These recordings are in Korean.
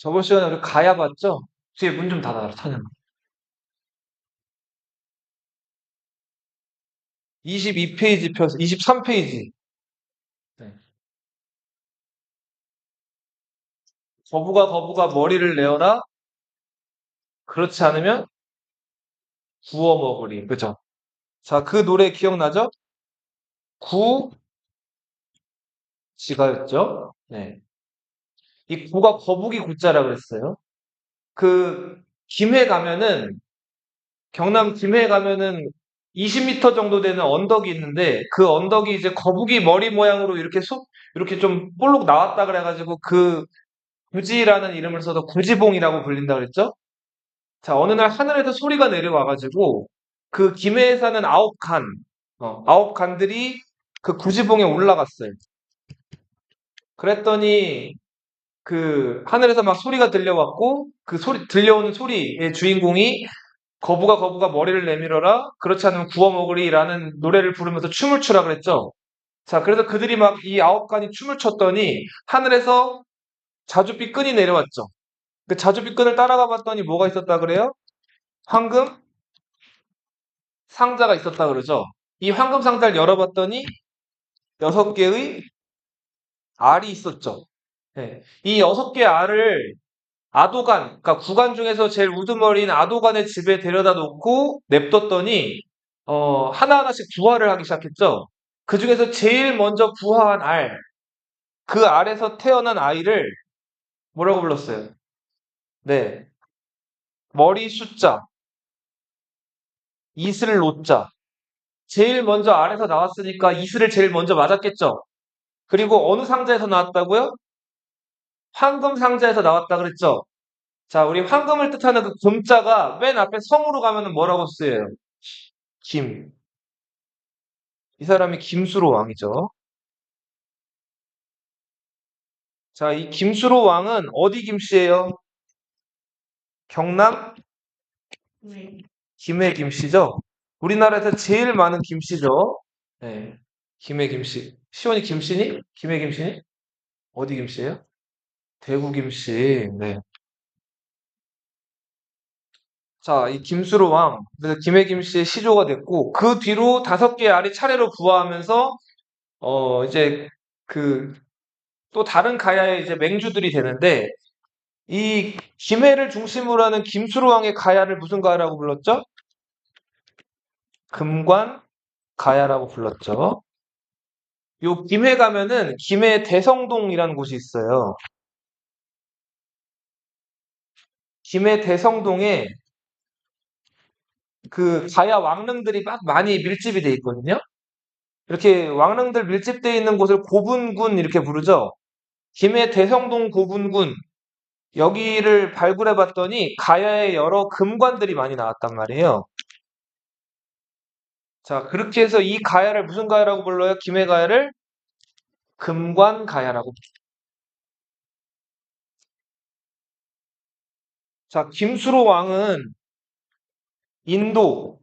저번 시간에 우리 가야 봤죠? 뒤에 문 좀 닫아라, 타냐. 22페이지 펴서, 23페이지. 네. 거부가 머리를 내어라. 그렇지 않으면 구워 먹으리. 그죠? 자, 그 노래 기억나죠? 구지가였죠? 네. 이 구가 거북이 구자라 그랬어요. 그, 김해 가면은, 경남 김해 가면은 20m 정도 되는 언덕이 있는데, 그 언덕이 이제 거북이 머리 모양으로 이렇게 이렇게 좀 볼록 나왔다 그래가지고 그 구지라는 이름을 써서 구지봉이라고 불린다 그랬죠? 자, 어느 날 하늘에서 소리가 내려와가지고 그 김해에 사는 아홉 간들이 그 구지봉에 올라갔어요. 그랬더니 그 하늘에서 막 소리가 들려왔고 그 들려오는 소리의 주인공이 거부가 머리를 내밀어라. 그렇지 않으면 구워 먹으리라는 노래를 부르면서 춤을 추라 그랬죠. 자, 그래서 그들이 막 이 아홉 간이 춤을 췄더니 하늘에서 자줏빛 끈이 내려왔죠. 그 자줏빛 끈을 따라가 봤더니 뭐가 있었다 그래요? 황금 상자가 있었다 그러죠. 이 황금 상자를 열어봤더니 6개의 알이 있었죠. 네. 이 6개의 알을 아도간, 그러니까 구간 중에서 제일 우두머리인 아도간의 집에 데려다 놓고 냅뒀더니 하나하나씩 부화를 하기 시작했죠. 그 중에서 제일 먼저 부화한 알, 그 알에서 태어난 아이를 뭐라고 불렀어요? 네. 머리 숫자, 이슬 노자. 제일 먼저 알에서 나왔으니까 이슬을 제일 먼저 맞았겠죠. 그리고 어느 상자에서 나왔다고요? 황금 상자에서 나왔다 그랬죠. 자, 우리 황금을 뜻하는 그 금자가 맨 앞에 성으로 가면은 뭐라고 쓰여요? 김. 이 사람이 김수로 왕이죠. 자, 이 김수로 왕은 어디 김씨예요? 경남 김해 김씨죠. 우리나라에서 제일 많은 김씨죠. 네. 김해 김씨. 시원이 김씨니? 김해 김씨니? 어디 김씨예요? 대구 김씨. 네. 자, 이 김수로 왕, 그래서 김해 김씨의 시조가 됐고, 그 뒤로 5개의 알이 차례로 부화하면서, 이제, 그, 또 다른 가야의 이제 맹주들이 되는데, 이 김해를 중심으로 하는 김수로 왕의 가야를 무슨 가야라고 불렀죠? 금관 가야라고 불렀죠. 요 김해 가면은 김해 대성동이라는 곳이 있어요. 김해 대성동에 그 가야 왕릉들이 막 많이 밀집이 돼 있거든요. 이렇게 왕릉들 밀집되어 있는 곳을 고분군 이렇게 부르죠. 김해 대성동 고분군 여기를 발굴해 봤더니 가야에 여러 금관들이 많이 나왔단 말이에요. 자, 그렇게 해서 이 가야를 무슨 가야라고 불러요? 김해 가야를 금관 가야라고. 자, 김수로 왕은 인도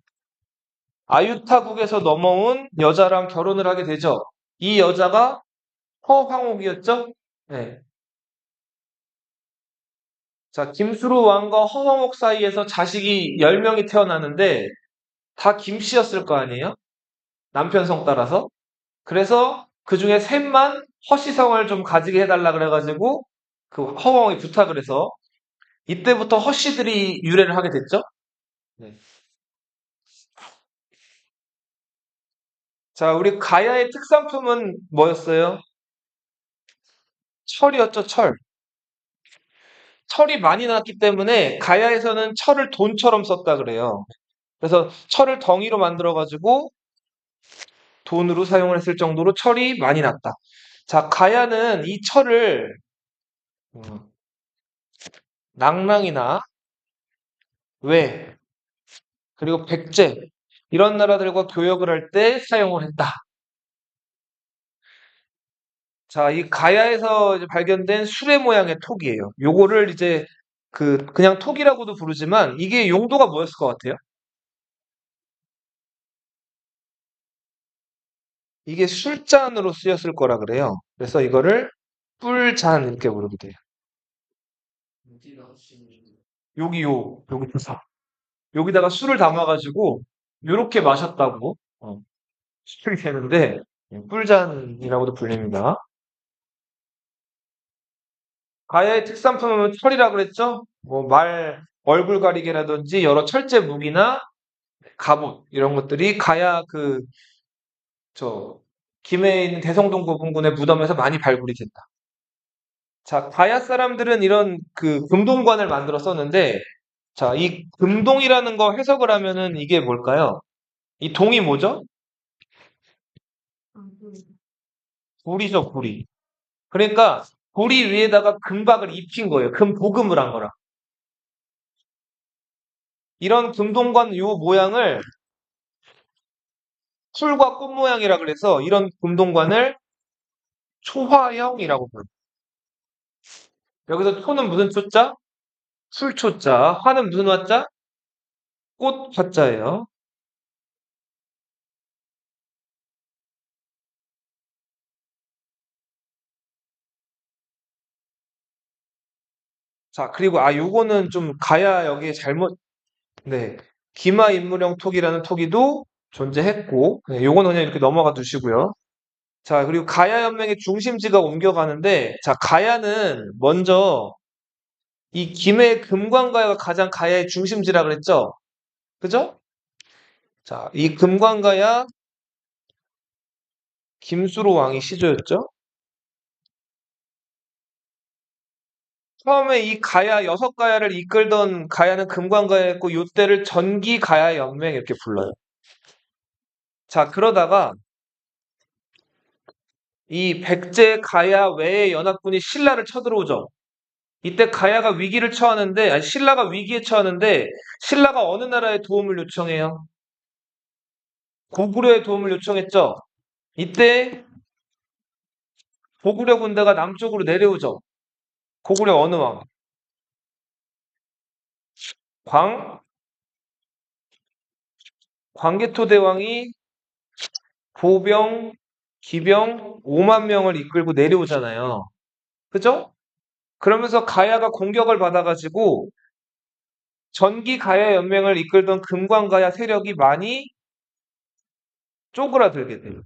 아유타국에서 넘어온 여자랑 결혼을 하게 되죠. 이 여자가 허황옥이었죠? 네. 자, 김수로 왕과 허황옥 사이에서 자식이 10명이 태어나는데 다 김씨였을 거 아니에요? 남편 성 따라서. 그래서 그 중에 셋만 허씨성을 좀 가지게 해달라 그래가지고 그 허황옥이 부탁을 해서 이때부터 허씨들이 유래를 하게 됐죠? 네. 자, 우리 가야의 특산품은 뭐였어요? 철이었죠, 철. 철이 많이 나왔기 때문에 가야에서는 철을 돈처럼 썼다 그래요. 그래서 철을 덩이로 만들어가지고 돈으로 사용을 했을 정도로 철이 많이 났다. 자, 가야는 이 철을 음, 낭랑이나 외, 그리고 백제 이런 나라들과 교역을 할 때 사용을 했다. 자, 이 가야에서 이제 발견된 수레 모양의 톡이에요. 요거를 이제 그냥 톡이라고도 부르지만 이게 용도가 뭐였을 것 같아요? 이게 술잔으로 쓰였을 거라 그래요. 그래서 이거를 뿔잔 이렇게 부르게 돼요. 여기 부사. 여기다가 술을 담아가지고 요렇게 마셨다고 추측이 되는데 꿀잔이라고도 불립니다. 가야의 특산품은 철이라 그랬죠? 뭐 말 얼굴 가리개라든지 여러 철제 무기나 갑옷 이런 것들이 가야 저 김해에 있는 대성동 고분군의 무덤에서 많이 발굴이 된다. 자, 가야 사람들은 이런 금동관을 만들었었는데, 자, 이 금동이라는 거 해석을 하면은 이게 뭘까요? 이 동이 뭐죠? 구리죠, 구리. 그러니까 구리 위에다가 금박을 입힌 거예요. 금보금을 한 거라. 이런 금동관 요 모양을 풀과 꽃 모양이라 그래서 이런 금동관을 초화형이라고 불러요. 여기서 초는 무슨 초자? 술초자. 화는 무슨 화자? 꽃 화자예요. 자, 그리고 요거는 좀 가야 여기에 잘못 네. 기마 인물형 토기라는 토기도 존재했고, 네, 요거는 그냥 이렇게 넘어가 두시고요. 자, 그리고 가야 연맹의 중심지가 옮겨가는데, 자, 가야는 먼저 이 김해 금관가야가 가장 가야의 중심지라 그랬죠? 그죠? 자, 이 금관가야 김수로 왕이 시조였죠? 처음에 이 가야, 여섯 가야를 이끌던 가야는 금관가야였고, 요때를 전기 가야 연맹 이렇게 불러요. 자, 그러다가 이 백제 가야 외의 연합군이 신라를 쳐들어오죠. 이때 가야가 위기를 처하는데, 아니, 신라가 위기에 처하는데, 신라가 어느 나라의 도움을 요청해요? 고구려의 도움을 요청했죠. 이때 고구려 군대가 남쪽으로 내려오죠. 고구려 어느 왕? 광, 광개토 대왕이 보병, 기병 5만 명을 이끌고 내려오잖아요. 그죠? 그러면서 가야가 공격을 받아가지고 전기 가야 연맹을 이끌던 금관가야 세력이 많이 쪼그라들게 돼요.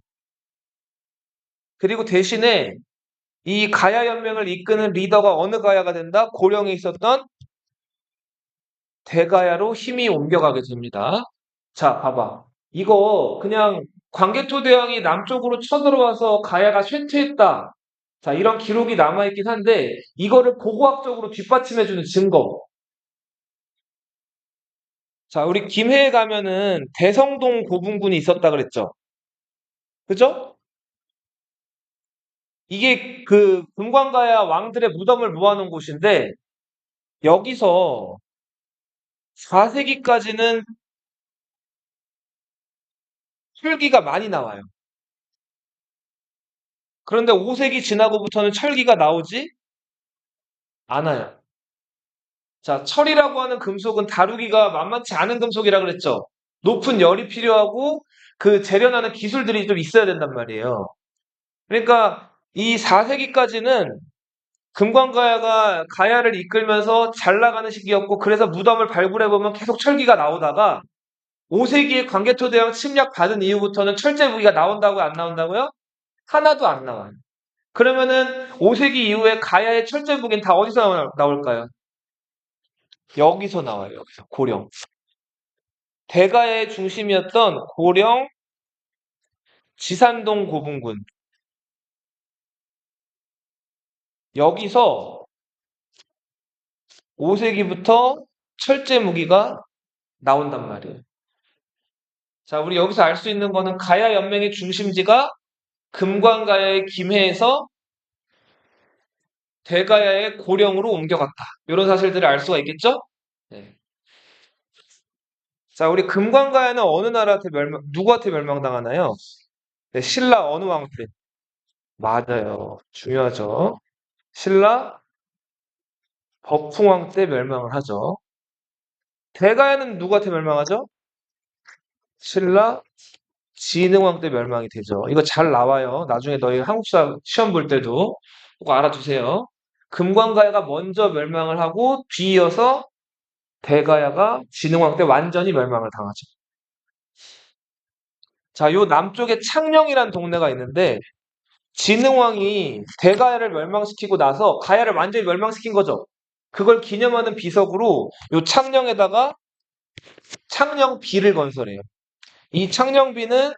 그리고 대신에 이 가야 연맹을 이끄는 리더가 어느 가야가 된다? 고령에 있었던 대가야로 힘이 옮겨가게 됩니다. 자, 봐봐. 이거 그냥 광개토대왕이 남쪽으로 쳐들어와서 가야가 쇠퇴했다. 자, 이런 기록이 남아있긴 한데 이거를 고고학적으로 뒷받침해주는 증거. 자, 우리 김해에 가면은 대성동 고분군이 있었다 그랬죠. 그죠? 이게 금관가야 왕들의 무덤을 모아놓은 곳인데 여기서 4세기까지는 철기가 많이 나와요. 그런데 5세기 지나고부터는 철기가 나오지 않아요. 자, 철이라고 하는 금속은 다루기가 만만치 않은 금속이라 그랬죠. 높은 열이 필요하고 그 재련하는 기술들이 좀 있어야 된단 말이에요. 그러니까 이 4세기까지는 금관가야가 가야를 이끌면서 잘 나가는 시기였고 그래서 무덤을 발굴해 보면 계속 철기가 나오다가 5세기에 광개토대왕 침략 받은 이후부터는 철제 무기가 나온다고요, 안 나온다고요? 하나도 안 나와요. 그러면은 5세기 이후에 가야의 철제 무기는 다 어디서 나올까요? 여기서 나와요. 여기서 고령. 대가의 중심이었던 고령 지산동 고분군. 여기서 5세기부터 철제 무기가 나온단 말이에요. 자, 우리 여기서 알 수 있는 거는 가야 연맹의 중심지가 금관가야의 김해에서 대가야의 고령으로 옮겨갔다. 이런 사실들을 알 수가 있겠죠? 네. 자, 우리 금관가야는 어느 나라한테 누구한테 멸망당하나요? 네, 신라 어느 왕 때? 맞아요. 중요하죠. 신라 법풍왕 때 멸망을 하죠. 대가야는 누구한테 멸망하죠? 신라 진흥왕 때 멸망이 되죠. 이거 잘 나와요. 나중에 너희 한국사 시험 볼 때도 꼭 알아두세요. 금관가야가 먼저 멸망을 하고 뒤이어서 대가야가 진흥왕 때 완전히 멸망을 당하죠. 자, 요 남쪽에 창녕이라는 동네가 있는데 진흥왕이 대가야를 멸망시키고 나서 가야를 완전히 멸망시킨 거죠. 그걸 기념하는 비석으로 요 창녕에다가 창녕비를 건설해요. 이 창녕비는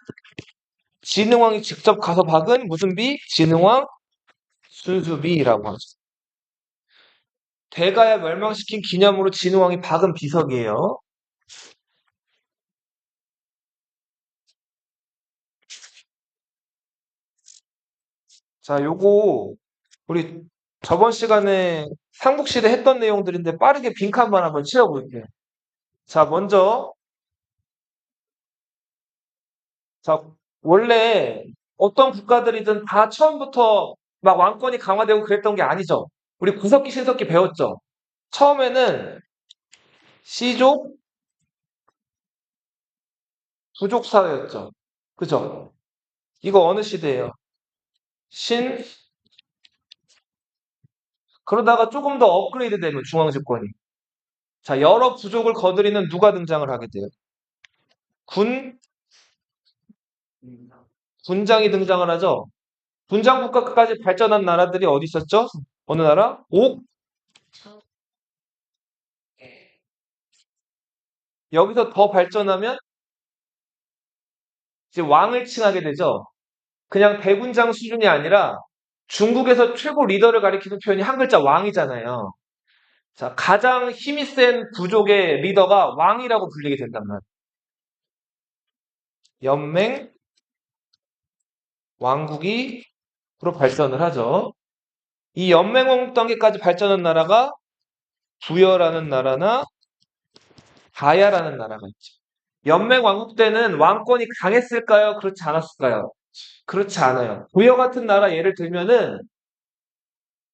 진흥왕이 직접 가서 박은 무슨 비? 진흥왕 순수비라고 하죠. 대가야 멸망시킨 기념으로 진흥왕이 박은 비석이에요. 자, 요거 우리 저번 시간에 삼국시대 했던 내용들인데 빠르게 빈칸만 한번 채워볼게요. 자, 먼저 자, 원래 어떤 국가들이든 다 처음부터 막 왕권이 강화되고 그랬던 게 아니죠. 우리 구석기, 신석기 배웠죠. 처음에는 시족, 부족 사회였죠. 그죠? 이거 어느 시대예요? 신, 그러다가 조금 더 업그레이드 되면 중앙집권이. 자, 여러 부족을 거느리는 누가 등장을 하게 돼요? 군, 군장이 등장을 하죠. 군장 국가까지 발전한 나라들이 어디 있었죠? 어느 나라? 옥? 여기서 더 발전하면 이제 왕을 칭하게 되죠. 그냥 대군장 수준이 아니라 중국에서 최고 리더를 가리키는 표현이 한 글자 왕이잖아요. 자, 가장 힘이 센 부족의 리더가 왕이라고 불리게 된단 말이에요. 연맹 왕국이 로 발전을 하죠. 이 연맹 왕국 단계까지 발전한 나라가 부여라는 나라나 가야라는 나라가 있죠. 연맹 왕국 때는 왕권이 강했을까요? 그렇지 않았을까요? 그렇지 않아요. 부여 같은 나라 예를 들면은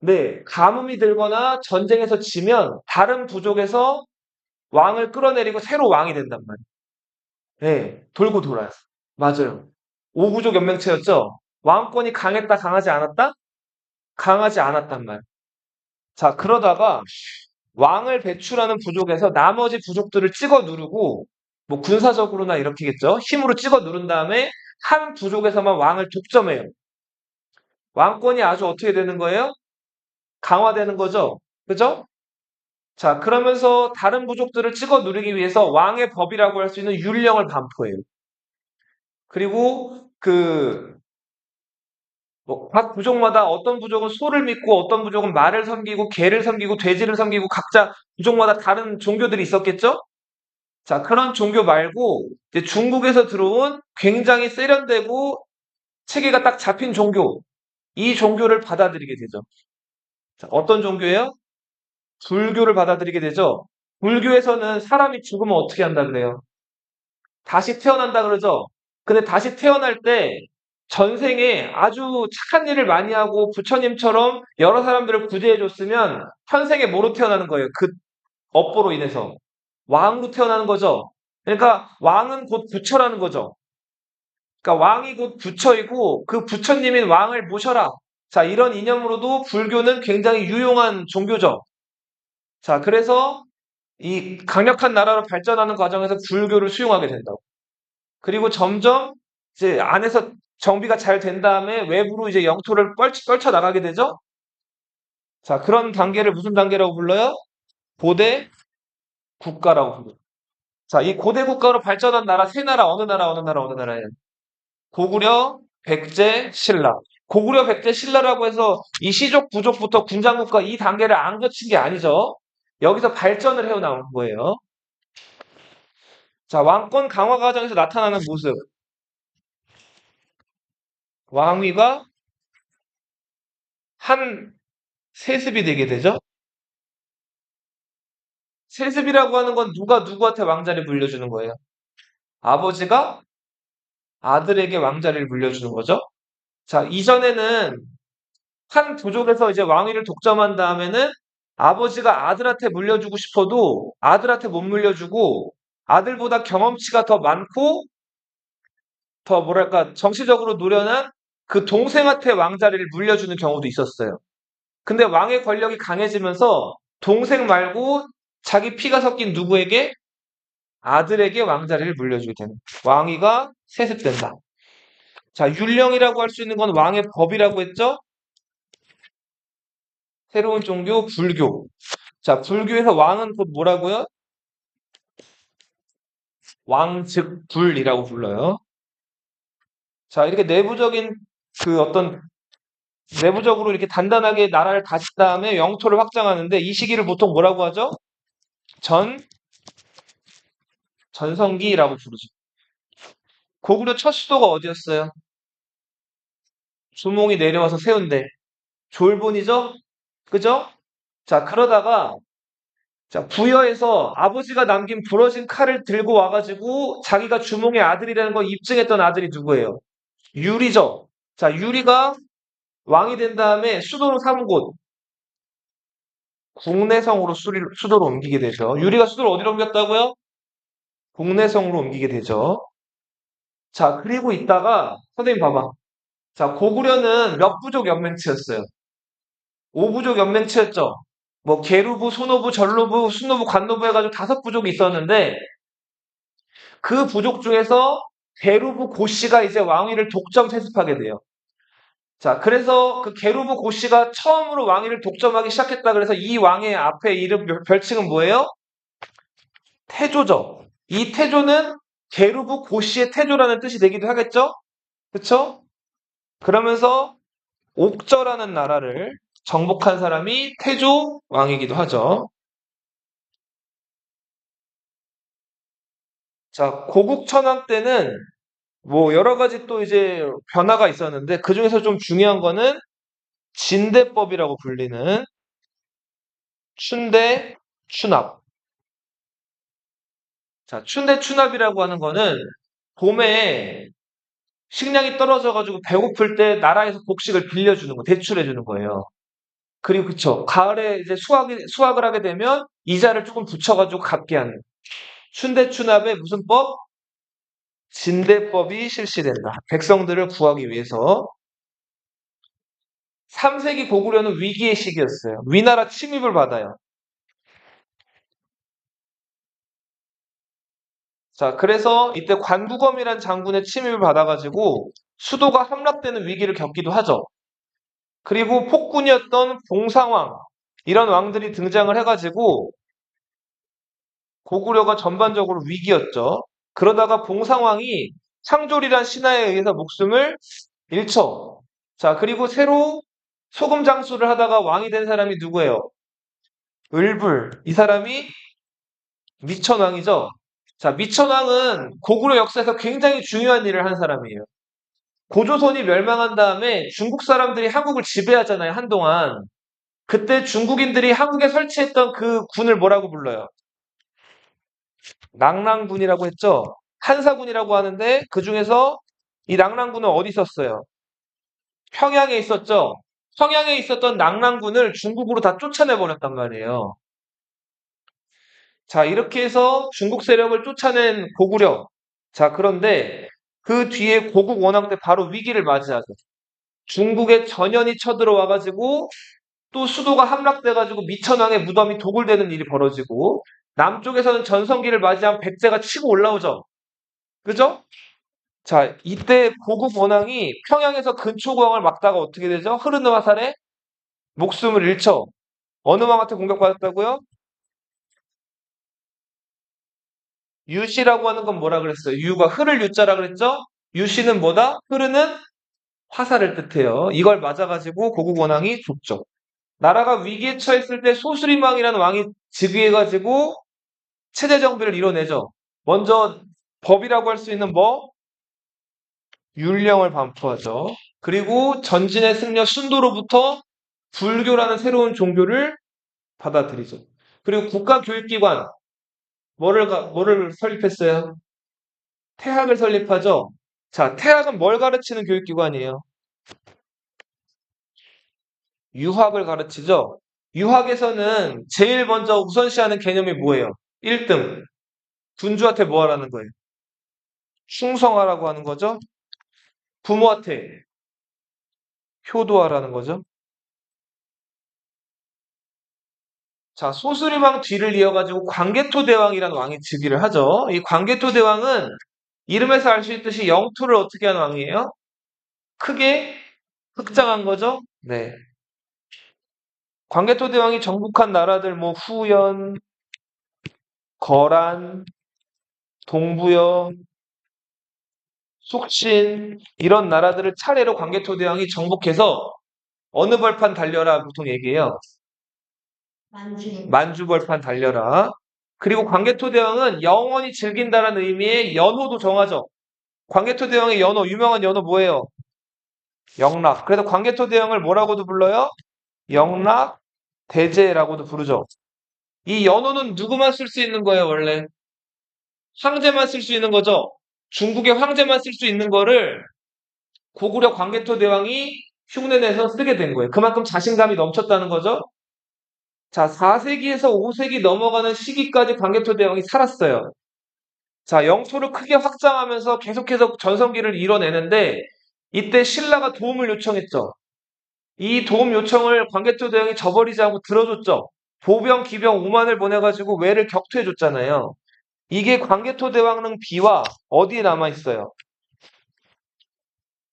네, 가뭄이 들거나 전쟁에서 지면 다른 부족에서 왕을 끌어내리고 새로 왕이 된단 말이에요. 네, 돌고 돌아요. 맞아요. 오부족 연맹체였죠? 왕권이 강했다, 강하지 않았다? 강하지 않았단 말. 자, 그러다가 왕을 배출하는 부족에서 나머지 부족들을 찍어 누르고, 뭐 군사적으로나 이렇게겠죠? 힘으로 찍어 누른 다음에 한 부족에서만 왕을 독점해요. 왕권이 아주 어떻게 되는 거예요? 강화되는 거죠? 그죠? 자, 그러면서 다른 부족들을 찍어 누르기 위해서 왕의 법이라고 할 수 있는 율령을 반포해요. 그리고 각 부족마다 어떤 부족은 소를 믿고 어떤 부족은 말을 섬기고 개를 섬기고 돼지를 섬기고 각자 부족마다 다른 종교들이 있었겠죠? 자, 그런 종교 말고 이제 중국에서 들어온 굉장히 세련되고 체계가 딱 잡힌 종교, 이 종교를 받아들이게 되죠. 자, 어떤 종교예요? 불교를 받아들이게 되죠. 불교에서는 사람이 죽으면 어떻게 한다 그래요? 다시 태어난다 그러죠. 근데 다시 태어날 때 전생에 아주 착한 일을 많이 하고 부처님처럼 여러 사람들을 구제해 줬으면 현생에 뭐로 태어나는 거예요? 그 업보로 인해서 왕으로 태어나는 거죠. 그러니까 왕은 곧 부처라는 거죠. 그러니까 왕이 곧 부처이고 그 부처님인 왕을 모셔라. 자, 이런 이념으로도 불교는 굉장히 유용한 종교죠. 자, 그래서 이 강력한 나라로 발전하는 과정에서 불교를 수용하게 된다고. 그리고 점점 이제 안에서 정비가 잘 된 다음에 외부로 이제 영토를 떨쳐 나가게 되죠. 자, 그런 단계를 무슨 단계라고 불러요? 고대 국가라고 불러요. 자, 이 고대 국가로 발전한 나라 세 나라 어느 나라 어느 나라 어느 나라예요? 고구려, 백제, 신라. 고구려, 백제, 신라라고 해서 이 시족, 부족부터 군장국가 이 단계를 안 거친 게 아니죠. 여기서 발전을 해나온 거예요. 자, 왕권 강화 과정에서 나타나는 모습. 왕위가 한 세습이 되게 되죠. 세습이라고 하는 건 누가 누구한테 왕자를 물려주는 거예요? 아버지가 아들에게 왕자를 물려주는 거죠. 자, 이전에는 한 부족에서 이제 왕위를 독점한 다음에는 아버지가 아들한테 물려주고 싶어도 아들한테 못 물려주고 아들보다 경험치가 더 많고 더 뭐랄까 정치적으로 노련한 그 동생한테 왕자리를 물려주는 경우도 있었어요. 근데 왕의 권력이 강해지면서 동생 말고 자기 피가 섞인 누구에게? 아들에게 왕자리를 물려주게 되는 왕위가 세습된다. 자, 율령이라고 할 수 있는 건 왕의 법이라고 했죠? 새로운 종교 불교. 자, 불교에서 왕은 곧 뭐라고요? 왕즉불이라고 불러요. 자, 이렇게 내부적인 그 어떤 내부적으로 이렇게 단단하게 나라를 다진 다음에 영토를 확장하는데 이 시기를 보통 뭐라고 하죠? 전 전성기라고 부르죠. 고구려 첫 수도가 어디였어요? 주몽이 내려와서 세운 데 졸본이죠? 그죠? 자, 그러다가 자, 부여에서 아버지가 남긴 부러진 칼을 들고 와가지고 자기가 주몽의 아들이라는 걸 입증했던 아들이 누구예요? 유리죠. 자, 유리가 왕이 된 다음에 수도로 삼은 곳 국내성으로 수도로 옮기게 되죠. 유리가 수도를 어디로 옮겼다고요? 국내성으로 옮기게 되죠. 자, 그리고 있다가 선생님 봐봐. 자, 고구려는 몇 부족 연맹체였어요? 5부족 연맹체였죠. 뭐 계루부, 소노부, 전로부, 순노부, 관노부 해가지고 5부족이 있었는데 그 부족 중에서 계루부 고씨가 이제 왕위를 독점 세습하게 돼요. 자, 그래서 그 계루부 고씨가 처음으로 왕위를 독점하기 시작했다 그래서 이 왕의 앞에 이름 별칭은 뭐예요? 태조죠. 이 태조는 계루부 고씨의 태조라는 뜻이 되기도 하겠죠? 그쵸? 그러면서 옥저라는 나라를 정복한 사람이 태조 왕이기도 하죠. 자, 고국천왕 때는 뭐 여러 가지 또 이제 변화가 있었는데 그 중에서 좀 중요한 거는 진대법이라고 불리는 춘대 추납. 자, 춘대 추납이라고 하는 거는 봄에 식량이 떨어져가지고 배고플 때 나라에서 곡식을 빌려주는 거, 대출해주는 거예요. 그리고 그쵸. 가을에 이제 수확을 하게 되면 이자를 조금 붙여가지고 갚게 하는. 춘대 추납에 무슨 법? 진대법이 실시된다. 백성들을 구하기 위해서. 3세기 고구려는 위기의 시기였어요. 위나라 침입을 받아요. 자, 그래서 이때 관두검이란 장군의 침입을 받아가지고 수도가 함락되는 위기를 겪기도 하죠. 그리고 폭군이었던 봉상왕, 이런 왕들이 등장을 해가지고 고구려가 전반적으로 위기였죠. 그러다가 봉상왕이 창졸이란 신하에 의해서 목숨을 잃죠. 자, 그리고 새로 소금 장수를 하다가 왕이 된 사람이 누구예요? 을불. 이 사람이 미천왕이죠. 자, 미천왕은 고구려 역사에서 굉장히 중요한 일을 한 사람이에요. 고조선이 멸망한 다음에 중국 사람들이 한국을 지배하잖아요, 한동안. 그때 중국인들이 한국에 설치했던 그 군을 뭐라고 불러요? 낙랑군이라고 했죠. 한사군이라고 하는데 그 중에서 이 낙랑군은 어디 있었어요? 평양에 있었죠. 평양에 있었던 낙랑군을 중국으로 다 쫓아내 버렸단 말이에요. 자, 이렇게 해서 중국 세력을 쫓아낸 고구려. 자, 그런데 그 뒤에 고국 원왕 때 바로 위기를 맞이하죠. 중국의 전연이 쳐들어와가지고 또 수도가 함락돼가지고 미천왕의 무덤이 도굴되는 일이 벌어지고 남쪽에서는 전성기를 맞이한 백제가 치고 올라오죠. 그죠? 자, 이때 고국 원왕이 평양에서 근초고왕을 막다가 어떻게 되죠? 흐르는 화살에 목숨을 잃죠. 어느 왕한테 공격받았다고요? 유씨라고 하는 건 뭐라 그랬어요? 유가 흐를 유자라 그랬죠? 유씨는 뭐다? 흐르는 화살을 뜻해요. 이걸 맞아가지고 고국 원왕이 죽죠. 나라가 위기에 처했을 때 소수림왕이라는 왕이 즉위해가지고 체제 정비를 이뤄내죠. 먼저 법이라고 할 수 있는 뭐? 율령을 반포하죠. 그리고 전진의 승려 순도로부터 불교라는 새로운 종교를 받아들이죠. 그리고 국가교육기관, 뭐를 설립했어요? 태학을 설립하죠. 자, 태학은 뭘 가르치는 교육기관이에요? 유학을 가르치죠. 유학에서는 제일 먼저 우선시하는 개념이 뭐예요? 1등, 군주한테 뭐 하라는 거예요? 충성하라고 하는 거죠. 부모한테 효도하라는 거죠. 자, 소수리왕 뒤를 이어가지고 광개토대왕이라는 왕이 즉위를 하죠. 이 광개토대왕은 이름에서 알 수 있듯이 영토를 어떻게 한 왕이에요? 크게 흑장한 거죠? 네. 광개토대왕이 정복한 나라들 뭐 후연, 거란, 동부여, 속신 이런 나라들을 차례로 광개토대왕이 정복해서 어느 벌판 달려라 보통 얘기해요. 만주벌판 달려라. 그리고 광개토대왕은 영원히 즐긴다는 의미의 연호도 정하죠. 광개토대왕의 연호, 유명한 연호 뭐예요? 영락. 그래서 광개토대왕을 뭐라고도 불러요? 영락대제라고도 부르죠. 이 연호는 누구만 쓸 수 있는 거예요, 원래? 황제만 쓸 수 있는 거죠. 중국의 황제만 쓸 수 있는 거를 고구려 광개토대왕이 흉내내서 쓰게 된 거예요. 그만큼 자신감이 넘쳤다는 거죠. 자, 4세기에서 5세기 넘어가는 시기까지 광개토대왕이 살았어요. 자, 영토를 크게 확장하면서 계속해서 전성기를 이뤄내는데 이때 신라가 도움을 요청했죠. 이 도움 요청을 광개토대왕이 저버리지 않고 들어줬죠. 보병, 기병 5만을 보내가지고 왜를 격퇴해줬잖아요. 이게 광개토대왕릉 비와 어디에 남아있어요?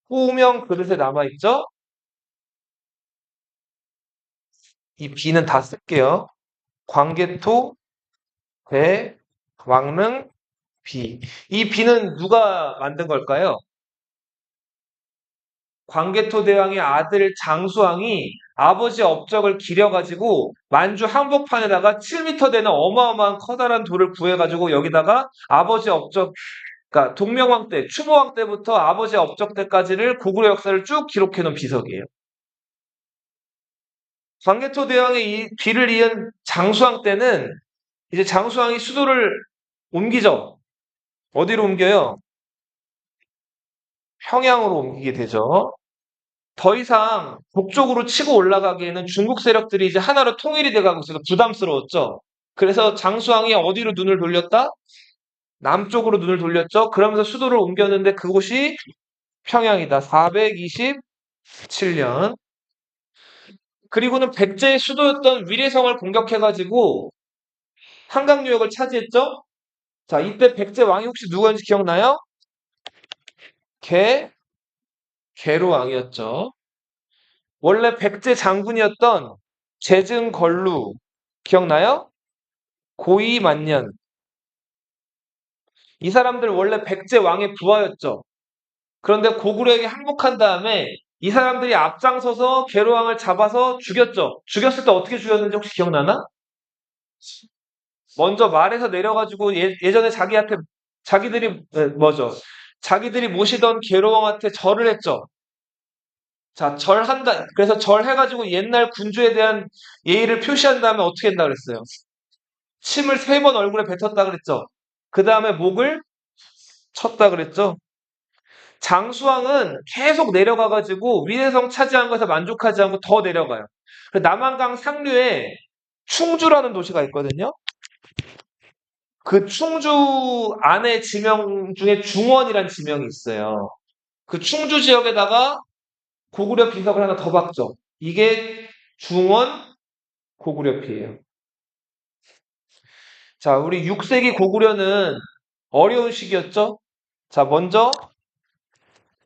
호명 그릇에 남아있죠? 이 비는 다 쓸게요. 광개토, 대, 왕릉, 비. 이 비는 누가 만든 걸까요? 광개토대왕의 아들 장수왕이 아버지 업적을 기려가지고 만주 한복판에다가 7m 되는 어마어마한 커다란 돌을 구해가지고 여기다가 아버지 업적, 그러니까 동명왕 때, 추모왕 때부터 아버지 업적 때까지를 고구려 역사를 쭉 기록해놓은 비석이에요. 광개토대왕의 이 뒤를 이은 장수왕 때는 이제 장수왕이 수도를 옮기죠. 어디로 옮겨요? 평양으로 옮기게 되죠. 더 이상 북쪽으로 치고 올라가기에는 중국 세력들이 이제 하나로 통일이 돼가고 있어서 부담스러웠죠. 그래서 장수왕이 어디로 눈을 돌렸다? 남쪽으로 눈을 돌렸죠. 그러면서 수도를 옮겼는데 그곳이 평양이다. 427년. 그리고는 백제의 수도였던 위례성을 공격해가지고 한강유역을 차지했죠. 자, 이때 백제 왕이 혹시 누구였는지 기억나요? 계로왕이었죠. 원래 백제 장군이었던 제증걸루 기억나요? 고이만년. 이 사람들 원래 백제 왕의 부하였죠. 그런데 고구려에게 항복한 다음에 이 사람들이 앞장서서 계로왕을 잡아서 죽였죠. 죽였을 때 어떻게 죽였는지 혹시 기억나나? 먼저 말에서 내려가지고 예전에 자기한테 자기들이 뭐죠? 자기들이 모시던 계로왕한테 절을 했죠. 자, 절한다. 그래서 절해가지고 옛날 군주에 대한 예의를 표시한 다음에 어떻게 한다 그랬어요? 침을 3번 얼굴에 뱉었다 그랬죠. 그 다음에 목을 쳤다 그랬죠. 장수왕은 계속 내려가가지고 위해성 차지한 것에 만족하지 않고 더 내려가요. 남한강 상류에 충주라는 도시가 있거든요. 그 충주 안에 지명 중에 중원이란 지명이 있어요. 그 충주 지역에다가 고구려 비석을 하나 더 박죠. 이게 중원 고구려피예요. 자, 우리 6세기 고구려는 어려운 시기였죠. 자, 먼저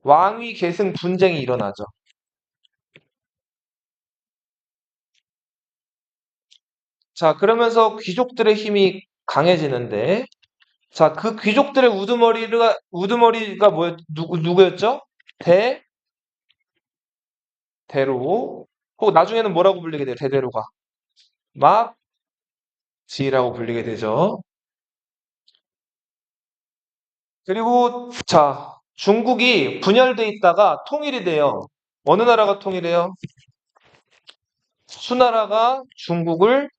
왕위 계승 분쟁이 일어나죠. 자, 그러면서 귀족들의 힘이 강해지는데, 자, 그 귀족들의 우두머리가 누구였죠? 대로. 혹 나중에는 뭐라고 불리게 돼요? 대대로가. 막지라고 불리게 되죠. 그리고, 자, 중국이 분열돼 있다가 통일이 돼요. 어느 나라가 통일해요? 수나라가 중국을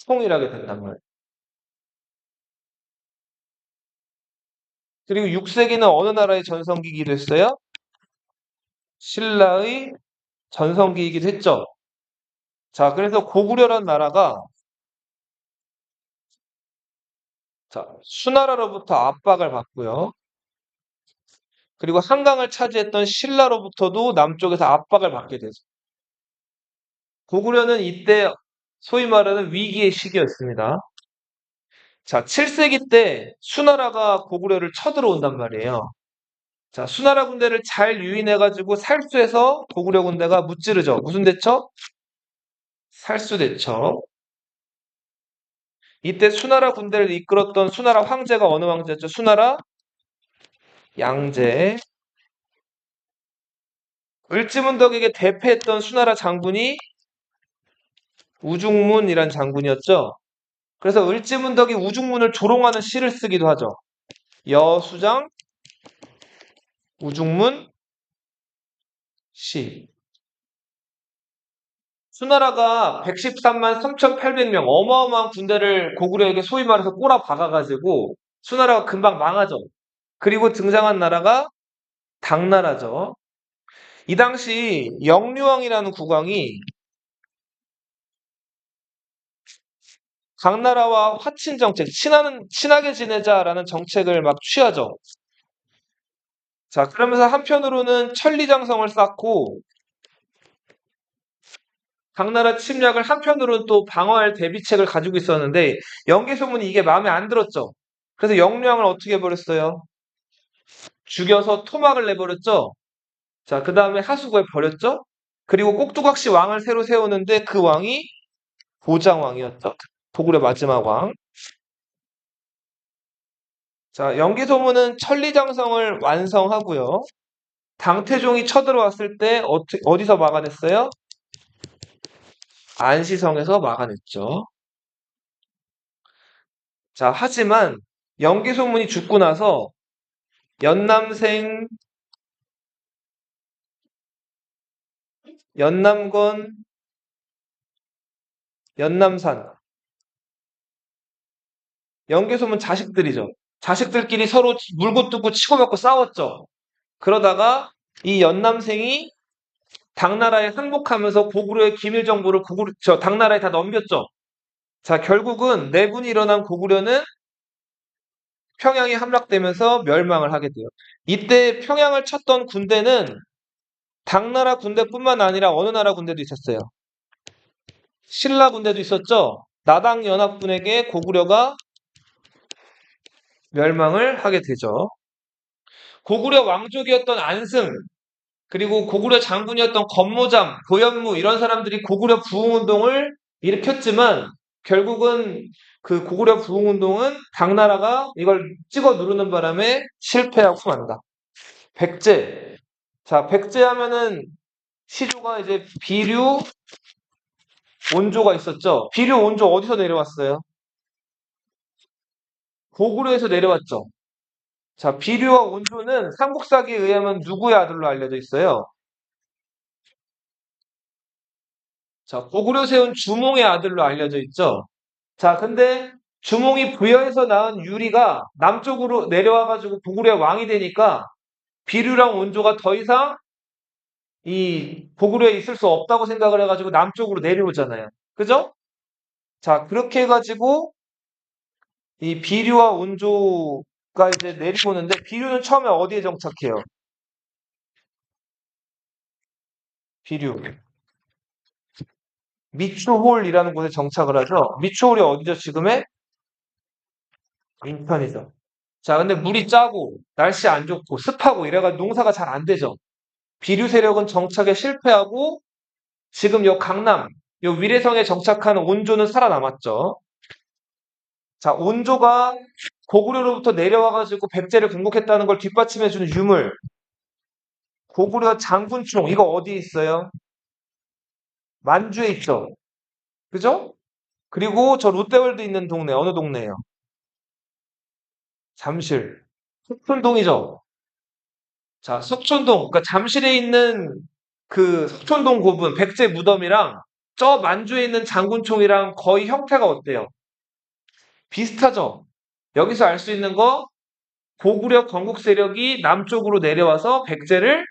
통일하게 된단 말이에요. 그리고 6세기는 어느 나라의 전성기이기도 했어요? 신라의 전성기이기도 했죠. 자, 그래서 고구려란 나라가 자, 수나라로부터 압박을 받고요. 그리고 한강을 차지했던 신라로부터도 남쪽에서 압박을 받게 되죠. 고구려는 이때 소위 말하는 위기의 시기였습니다. 자, 7세기 때 수나라가 고구려를 쳐들어온단 말이에요. 자, 수나라 군대를 잘 유인해가지고 살수해서 고구려 군대가 무찌르죠. 무슨 대처? 살수 대처. 이때 수나라 군대를 이끌었던 수나라 황제가 어느 황제였죠? 수나라 양제. 을지문덕에게 대패했던 수나라 장군이 우중문이란 장군이었죠. 그래서 을지문덕이 우중문을 조롱하는 시를 쓰기도 하죠. 여수장 우중문 시. 수나라가 113만 3,800명 어마어마한 군대를 고구려에게 소위 말해서 꼬라 박아가지고 수나라가 금방 망하죠. 그리고 등장한 나라가 당나라죠. 이 당시 영류왕이라는 국왕이 당나라와 화친 정책, 친하게 지내자라는 정책을 막 취하죠. 자, 그러면서 한편으로는 천리장성을 쌓고 당나라 침략을 한편으로는 또 방어할 대비책을 가지고 있었는데 영계소문이 이게 마음에 안 들었죠. 그래서 영류왕을 어떻게 해버렸어요? 죽여서 토막을 내버렸죠. 자, 그 다음에 하수구에 버렸죠. 그리고 꼭두각시 왕을 새로 세우는데 그 왕이 보장왕이었죠. 고구려 마지막 왕. 자, 영계소문은 천리장성을 완성하고요. 당태종이 쳐들어왔을 때 어디서 막아냈어요? 안시성에서 막아냈죠. 자, 하지만 영계소문이 죽고 나서 연남생, 연남건, 연남산. 영계소문 자식들이죠. 자식들끼리 서로 물고 뜯고 치고받고 싸웠죠. 그러다가 이 연남생이 당나라에 항복하면서 고구려의 기밀 정보를 당나라에 다 넘겼죠. 자, 결국은 내분이 일어난 고구려는 평양이 함락되면서 멸망을 하게 돼요. 이때 평양을 쳤던 군대는 당나라 군대뿐만 아니라 어느 나라 군대도 있었어요. 신라 군대도 있었죠. 나당 연합군에게 고구려가 멸망을 하게 되죠. 고구려 왕족이었던 안승, 그리고 고구려 장군이었던 권모잠, 고현무 이런 사람들이 고구려 부흥운동을 일으켰지만 결국은 그 고구려 부흥운동은 당나라가 이걸 찍어 누르는 바람에 실패하고 만다. 백제. 자, 백제 하면은 시조가 이제 비류, 온조가 있었죠. 비류, 온조 어디서 내려왔어요? 고구려에서 내려왔죠. 자, 비류와 온조는 삼국사기에 의하면 누구의 아들로 알려져 있어요? 자, 고구려 세운 주몽의 아들로 알려져 있죠. 자, 근데 주몽이 부여에서 낳은 유리가 남쪽으로 내려와가지고 고구려의 왕이 되니까 비류랑 온조가 더 이상 이 고구려에 있을 수 없다고 생각을 해가지고 남쪽으로 내려오잖아요. 그죠? 자, 그렇게 해가지고 이 비류와 온조가 이제 내려오는데 비류는 처음에 어디에 정착해요? 비류. 미추홀이라는 곳에 정착을 하죠. 미추홀이 어디죠, 지금의? 인천이죠. 자, 근데 물이 짜고, 날씨 안 좋고, 습하고 이래가지고 농사가 잘 안 되죠. 비류 세력은 정착에 실패하고, 지금 요 강남, 요 위례성에 정착한 온조는 살아남았죠. 자, 온조가 고구려로부터 내려와가지고 백제를 공격했다는 걸 뒷받침해주는 유물. 고구려 장군총, 이거 어디에 있어요? 만주에 있죠. 그죠? 그리고 저 롯데월드 있는 동네, 어느 동네예요? 잠실. 석촌동이죠. 자, 석촌동, 그러니까 잠실에 있는 그 석촌동 고분, 백제 무덤이랑 저 만주에 있는 장군총이랑 거의 형태가 어때요? 비슷하죠? 여기서 알 수 있는 거, 고구려 건국 세력이 남쪽으로 내려와서 백제를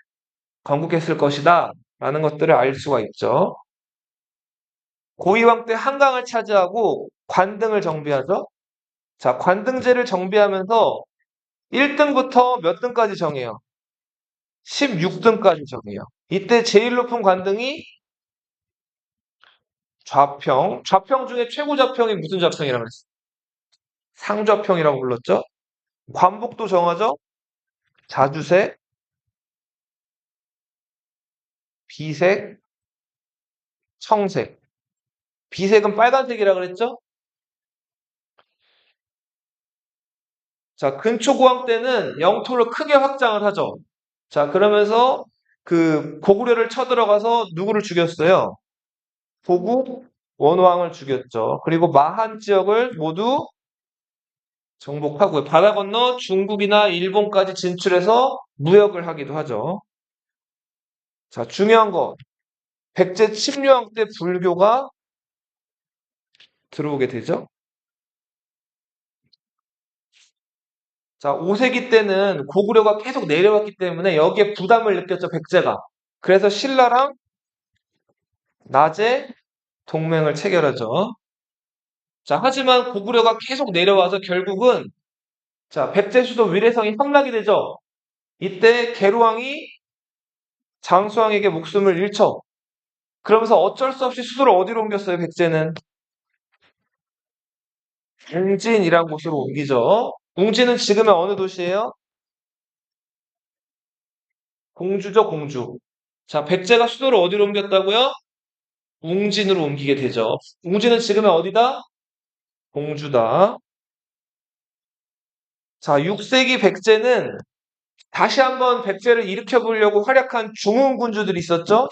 건국했을 것이다. 라는 것들을 알 수가 있죠. 고이왕 때 한강을 차지하고 관등을 정비하죠. 자, 관등제를 정비하면서 1등부터 몇 등까지 정해요? 16등까지 정해요. 이때 제일 높은 관등이 좌평. 좌평 중에 최고 좌평이 무슨 좌평이라고 그랬어요? 상좌평이라고 불렀죠? 관복도 정하죠? 자주색, 비색, 청색. 비색은 빨간색이라고 그랬죠? 자, 근초고왕 때는 영토를 크게 확장을 하죠. 자, 그러면서 그 고구려를 쳐들어가서 누구를 죽였어요? 고국 원왕을 죽였죠. 그리고 마한 지역을 모두 정복하고요. 바다 건너 중국이나 일본까지 진출해서 무역을 하기도 하죠. 자, 중요한 거. 백제 침략 때 불교가 들어오게 되죠. 자, 5세기 때는 고구려가 계속 내려왔기 때문에 여기에 부담을 느꼈죠, 백제가. 그래서 신라랑 낮에 동맹을 체결하죠. 자, 하지만 고구려가 계속 내려와서 결국은 자, 백제 수도 위례성이 함락이 되죠. 이때 계루왕이 장수왕에게 목숨을 잃죠. 그러면서 어쩔 수 없이 수도를 어디로 옮겼어요, 백제는? 웅진이라는 곳으로 옮기죠. 웅진은 지금의 어느 도시예요? 공주죠, 공주. 자, 백제가 수도를 어디로 옮겼다고요? 웅진으로 옮기게 되죠. 웅진은 지금의 어디다? 공주다. 자, 6세기 백제는 다시 한번 백제를 일으켜 보려고 활약한 중흥군주들이 있었죠?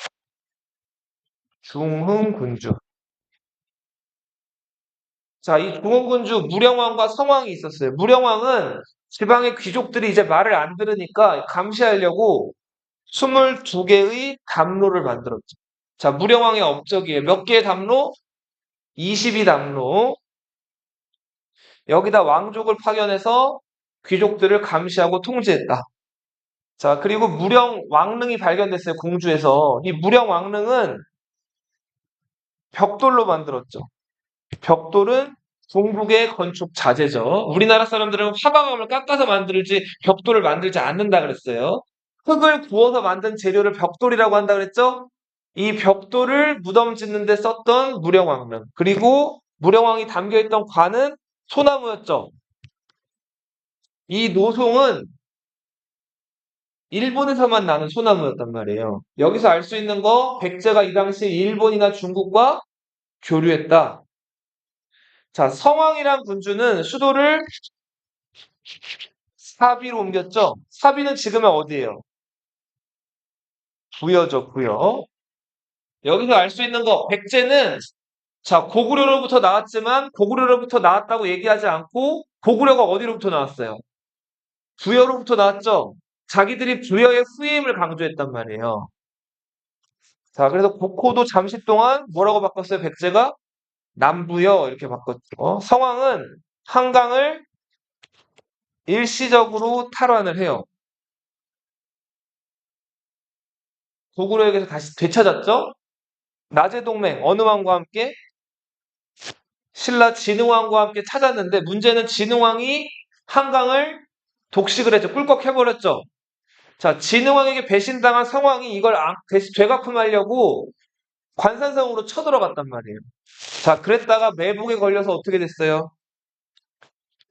중흥군주. 자, 이 중흥군주 무령왕과 성왕이 있었어요. 무령왕은 지방의 귀족들이 이제 말을 안 들으니까 감시하려고 22개의 담로를 만들었죠. 자, 무령왕의 업적이에요. 몇 개의 담로? 22담로. 여기다 왕족을 파견해서 귀족들을 감시하고 통제했다. 자, 그리고 무령 왕릉이 발견됐어요, 공주에서. 이 무령 왕릉은 벽돌로 만들었죠. 벽돌은 중국의 건축 자재죠. 우리나라 사람들은 화강암을 깎아서 만들지 벽돌을 만들지 않는다 그랬어요. 흙을 구워서 만든 재료를 벽돌이라고 한다 그랬죠? 이 벽돌을 무덤 짓는 데 썼던 무령왕릉. 그리고 무령왕이 담겨있던 관은 소나무였죠. 이 노송은 일본에서만 나는 소나무였단 말이에요. 여기서 알 수 있는 거, 백제가 이 당시 일본이나 중국과 교류했다. 자, 성왕이란 군주는 수도를 사비로 옮겼죠? 사비는 지금은 어디예요? 부여죠, 부여. 여기서 알 수 있는 거, 백제는 자, 고구려로부터 나왔지만 고구려로부터 나왔다고 얘기하지 않고 고구려가 어디로부터 나왔어요? 부여로부터 나왔죠? 자기들이 부여의 후임을 강조했단 말이에요. 자, 그래서 고코도 잠시 동안 뭐라고 바꿨어요? 백제가? 남부여 이렇게 바꿨죠. 성왕은 한강을 일시적으로 탈환을 해요. 고구려에게서 다시 되찾았죠? 나제 동맹 어느 왕과 함께? 신라 진흥왕과 함께 찾았는데 문제는 진흥왕이 한강을 독식을 했죠. 꿀꺽 해버렸죠. 자, 진흥왕에게 배신당한 성왕이 이걸 되갚음하려고 관산성으로 쳐들어갔단 말이에요. 자, 그랬다가 매복에 걸려서 어떻게 됐어요?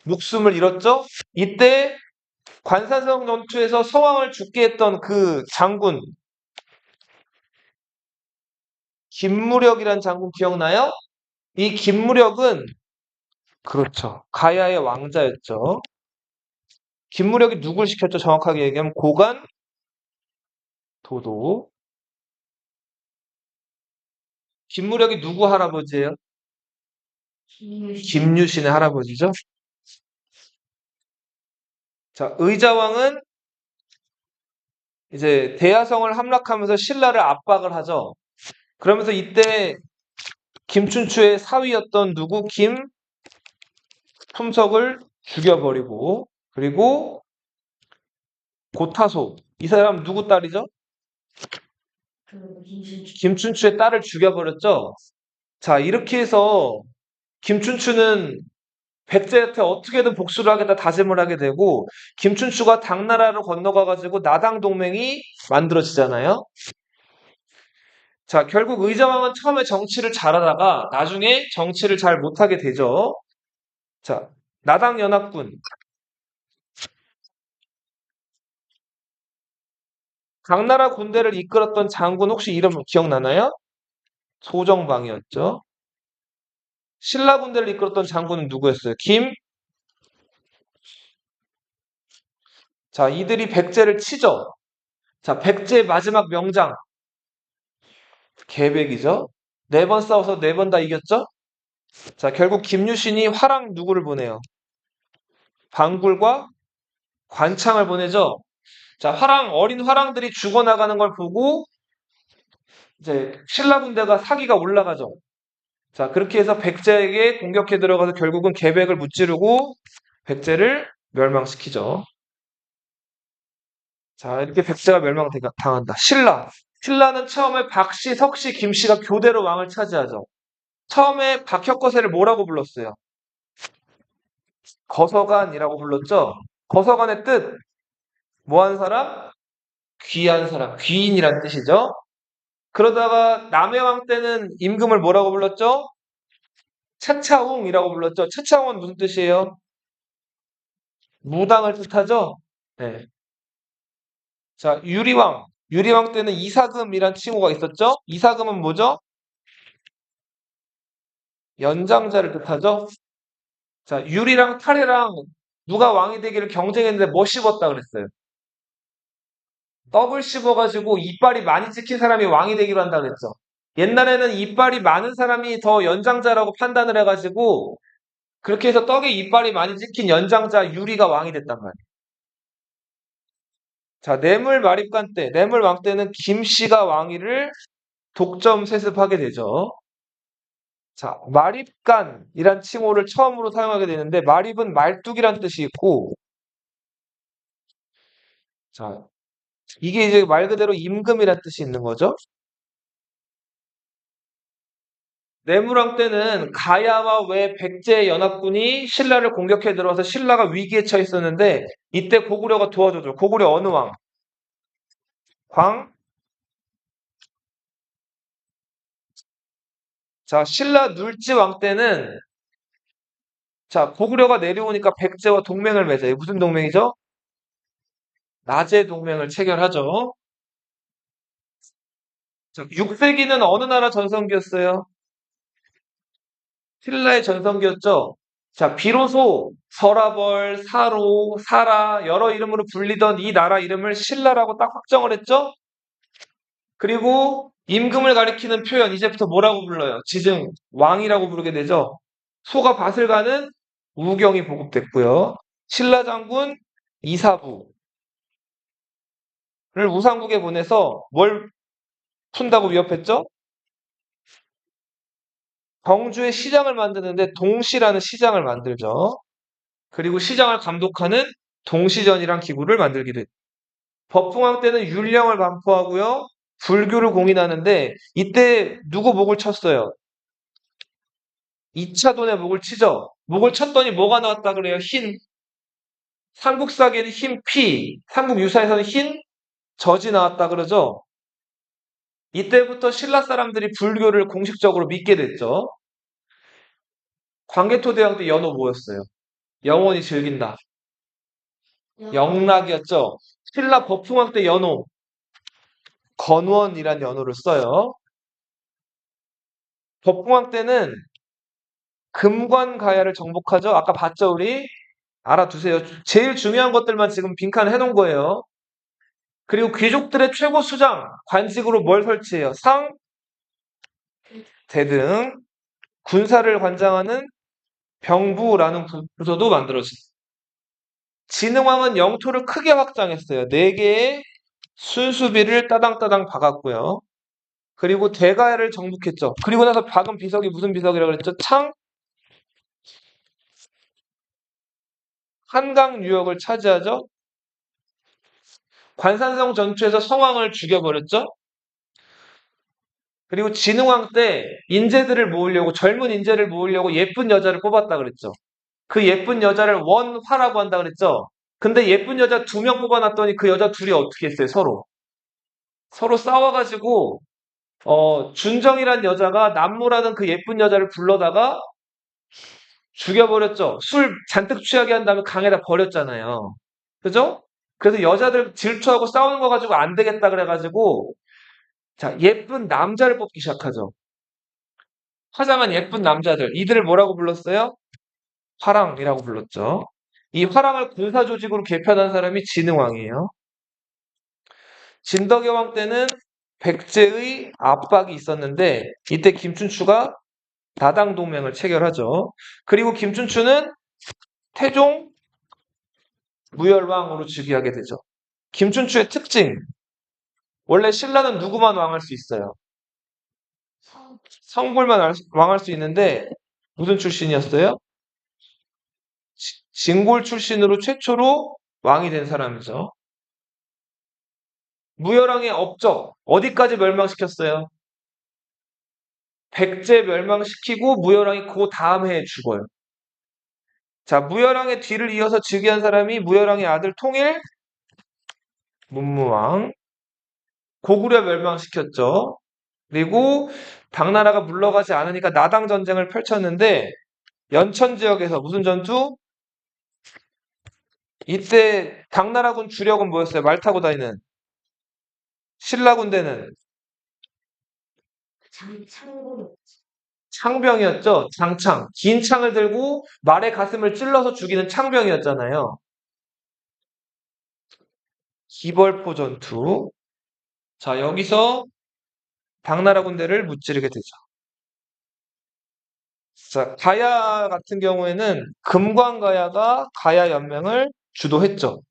목숨을 잃었죠? 이때 관산성 전투에서 성왕을 죽게 했던 그 장군 김무력이란 장군 기억나요? 이 김무력은 그렇죠. 가야의 왕자였죠. 김무력이 누굴 시켰죠? 정확하게 얘기하면 고관 도도. 김무력이 누구 할아버지예요? 김유신의 할아버지죠. 자, 의자왕은 이제 대야성을 함락하면서 신라를 압박을 하죠. 그러면서 이때 김춘추의 사위였던 누구 김품석을 죽여버리고 그리고 고타소 이 사람 누구 딸이죠? 김춘추의 딸을 죽여버렸죠. 자, 이렇게 해서 김춘추는 백제한테 어떻게든 복수를 하겠다 다짐을 하게 되고 김춘추가 당나라로 건너가가지고 나당 동맹이 만들어지잖아요. 자, 결국 의자왕은 처음에 정치를 잘하다가 나중에 정치를 잘 못하게 되죠. 자, 나당연합군. 당나라 군대를 이끌었던 장군 혹시 이름 기억나나요? 소정방이었죠. 신라 군대를 이끌었던 장군은 누구였어요? 자, 이들이 백제를 치죠. 자, 백제의 마지막 명장. 계백이죠. 4번 싸워서 4번 다 이겼죠? 자, 결국 김유신이 화랑 누구를 보내요? 방굴과 관창을 보내죠. 자, 어린 화랑들이 죽어나가는 걸 보고 이제 신라 군대가 사기가 올라가죠. 자, 그렇게 해서 백제에게 공격해 들어가서 결국은 계백을 무찌르고 백제를 멸망시키죠. 자, 이렇게 백제가 멸망당한다. 신라는 처음에 박씨, 석씨, 김씨가 교대로 왕을 차지하죠. 처음에 박혁거세를 뭐라고 불렀어요? 거서관이라고 불렀죠. 거서관의 뜻, 뭐한 사람? 귀한 사람, 귀인이란 뜻이죠. 그러다가 남해왕 때는 임금을 뭐라고 불렀죠? 차차웅이라고 불렀죠. 차차웅은 무슨 뜻이에요? 무당을 뜻하죠? 네. 자, 유리왕 때는 이사금이란 칭호가 있었죠? 이사금은 뭐죠? 연장자를 뜻하죠? 자, 유리랑 탈이랑 누가 왕이 되기를 경쟁했는데 뭐 씹었다 그랬어요? 떡을 씹어가지고 이빨이 많이 찍힌 사람이 왕이 되기로 한다 그랬죠. 옛날에는 이빨이 많은 사람이 더 연장자라고 판단을 해가지고 그렇게 해서 떡에 이빨이 많이 찍힌 연장자 유리가 왕이 됐단 말이에요. 자, 뇌물왕 때는 김씨가 왕위를 독점 세습하게 되죠. 자, 마립간이란 칭호를 처음으로 사용하게 되는데 마립은 말뚝이란 뜻이 있고 자, 이게 이제 말 그대로 임금이란 뜻이 있는 거죠. 내무랑 때는 가야와 외 백제 연합군이 신라를 공격해 들어와서 신라가 위기에 처했었는데 이때 고구려가 도와줘죠. 고구려 어느 왕? 광? 자, 신라 눌지 왕 때는 자, 고구려가 내려오니까 백제와 동맹을 맺어요. 무슨 동맹이죠? 나제 동맹을 체결하죠. 자, 6세기는 어느 나라 전성기였어요? 신라의 전성기였죠. 자, 비로소 서라벌, 사로, 사라 여러 이름으로 불리던 이 나라 이름을 신라라고 딱 확정을 했죠. 그리고 임금을 가리키는 표현 이제부터 뭐라고 불러요? 지증 왕이라고 부르게 되죠. 소가 밭을 가는 우경이 보급됐고요. 신라 장군 이사부를 우상국에 보내서 뭘 푼다고 위협했죠? 경주에 시장을 만드는데 동시라는 시장을 만들죠. 그리고 시장을 감독하는 동시전이란 기구를 만들기도 했죠. 법흥왕 때는 율령을 반포하고요. 불교를 공인하는데 이때 누구 목을 쳤어요? 이차돈의 목을 치죠. 목을 쳤더니 뭐가 나왔다 그래요? 흰. 삼국사기에는 흰 피, 삼국유사에서는 흰 젖이 나왔다 그러죠. 이때부터 신라 사람들이 불교를 공식적으로 믿게 됐죠. 광개토대왕 때 연호 뭐였어요? 영원히 즐긴다. 영락이었죠. 신라 법흥왕 때 연호 건원이란 연호를 써요. 법흥왕 때는 금관가야를 정복하죠. 아까 봤죠, 우리? 알아두세요. 제일 중요한 것들만 지금 빈칸 해놓은 거예요. 그리고 귀족들의 최고 수장, 관직으로 뭘 설치해요? 상, 대등, 군사를 관장하는 병부라는 부서도 만들어집니다. 진흥왕은 영토를 크게 확장했어요. 4개의 순수비를 따당따당 박았고요. 그리고 대가야를 정복했죠. 그리고 나서 박은 비석이 무슨 비석이라고 그랬죠? 한강 유역을 차지하죠. 관산성 전투에서 성왕을 죽여버렸죠. 그리고 진흥왕 때 인재들을 모으려고 젊은 인재를 모으려고 예쁜 여자를 뽑았다 그랬죠. 그 예쁜 여자를 원화라고 한다 그랬죠. 근데 예쁜 여자 2명 뽑아놨더니 그 여자 둘이 어떻게 했어요? 서로 싸워가지고 준정이란 여자가 남무라는 그 예쁜 여자를 불러다가 죽여버렸죠. 술 잔뜩 취하게 한 다음에 강에다 버렸잖아요. 그죠? 그래서 여자들 질투하고 싸우는 거 가지고 안 되겠다 그래가지고, 자, 예쁜 남자를 뽑기 시작하죠. 화장한 예쁜 남자들. 이들을 뭐라고 불렀어요? 화랑이라고 불렀죠. 이 화랑을 군사 조직으로 개편한 사람이 진흥왕이에요. 진덕여왕 때는 백제의 압박이 있었는데 이때 김춘추가 다당 동맹을 체결하죠. 그리고 김춘추는 태종 무열왕으로 즉위하게 되죠. 김춘추의 특징. 원래 신라는 누구만 왕할 수 있어요. 성골만 왕할 수 있는데 무슨 출신이었어요? 진골 출신으로 최초로 왕이 된 사람이죠. 무열왕의 업적 어디까지 멸망시켰어요? 백제 멸망시키고 무열왕이 그 다음 해에 죽어요. 자, 무열왕의 뒤를 이어서 즉위한 사람이 무열왕의 아들 통일 문무왕. 고구려 멸망시켰죠. 그리고 당나라가 물러가지 않으니까 나당 전쟁을 펼쳤는데 연천 지역에서 무슨 전투? 이때 당나라군 주력은 뭐였어요? 말 타고 다니는. 신라 군대는 창병이었죠. 장창. 긴 창을 들고 말의 가슴을 찔러서 죽이는 창병이었잖아요. 기벌포 전투. 자, 여기서 당나라 군대를 무찌르게 되죠. 자, 가야 같은 경우에는 금광가야가 가야 연맹을 주도했죠.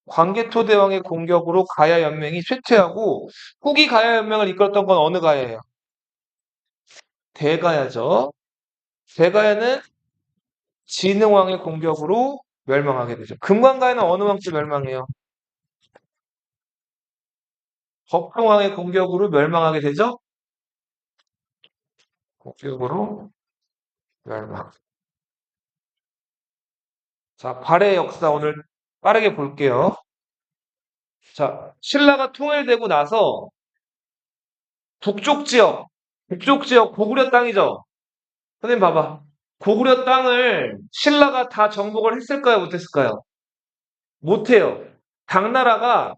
광개토대왕의 공격으로 가야 연맹이 쇠퇴하고 후기 가야 연맹을 이끌었던 건 어느 가야예요? 대가야죠. 대가야는 진흥왕의 공격으로 멸망하게 되죠. 금광가야는 어느 왕때 멸망해요? 법흥왕의 공격으로 멸망하게 되죠. 공격으로 멸망. 자, 발해 역사 오늘 빠르게 볼게요. 자, 신라가 통일되고 나서 북쪽 지역 고구려 땅이죠. 선생님 봐봐. 고구려 땅을 신라가 다 정복을 했을까요? 못했을까요? 못해요. 당나라가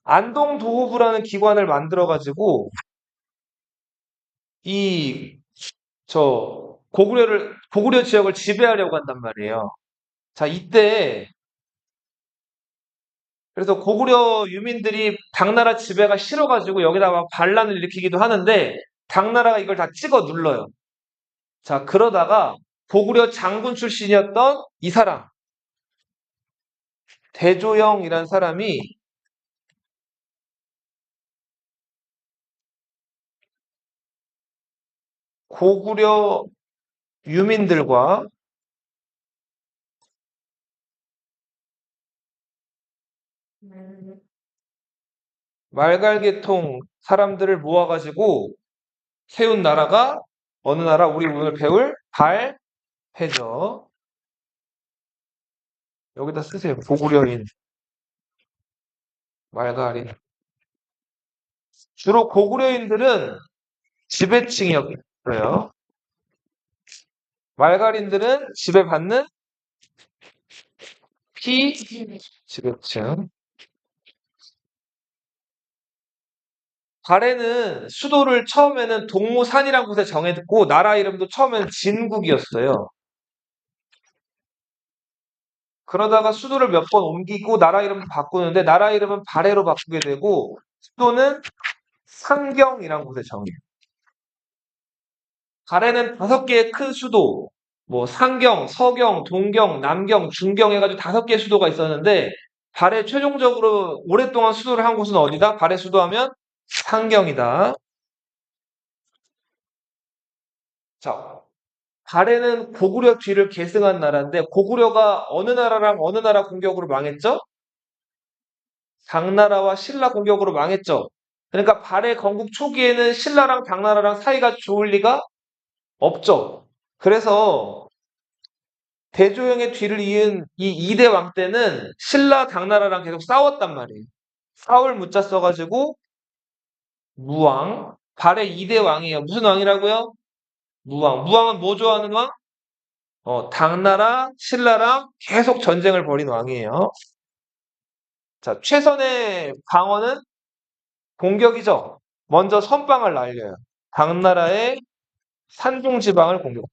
안동도호부라는 기관을 만들어가지고 이 고구려 지역을 지배하려고 한단 말이에요. 자, 이때 그래서 고구려 유민들이 당나라 지배가 싫어가지고 여기다 막 반란을 일으키기도 하는데 당나라가 이걸 다 찍어 눌러요. 자, 그러다가 고구려 장군 출신이었던 이 사람, 대조영이란 사람이 고구려 유민들과 말갈계통 사람들을 모아가지고 세운 나라가 어느 나라? 우리 오늘 배울 발해죠. 여기다 쓰세요. 고구려인, 말갈인. 주로 고구려인들은 지배층이었어요. 말갈인들은 지배받는 피지배층. 발해는 수도를 처음에는 동무산이라는 곳에 정했고 나라 이름도 처음에는 진국이었어요. 그러다가 수도를 몇 번 옮기고 나라 이름도 바꾸는데 나라 이름은 발해로 바꾸게 되고 수도는 상경이라는 곳에 정해요. 발해는 5개의 큰 수도, 뭐 상경, 서경, 동경, 남경, 중경 해가지고 5개의 수도가 있었는데 발해 최종적으로 오랫동안 수도를 한 곳은 어디다? 발해 수도하면 상경이다. 자, 발해는 고구려 뒤를 계승한 나라인데 고구려가 어느 나라랑 어느 나라 공격으로 망했죠? 당나라와 신라 공격으로 망했죠. 그러니까 발해 건국 초기에는 신라랑 당나라랑 사이가 좋을 리가 없죠. 그래서 대조영의 뒤를 이은 이 2대 왕 때는 신라 당나라랑 계속 싸웠단 말이에요. 사울 무자 써가지고 무왕. 발의 2대 왕이에요. 무슨 왕이라고요? 무왕. 무왕은 뭐 좋아하는 왕? 당나라, 신라랑 계속 전쟁을 벌인 왕이에요. 자, 최선의 방어는 공격이죠. 먼저 선방을 날려요. 당나라의 산둥 지방을 공격해요.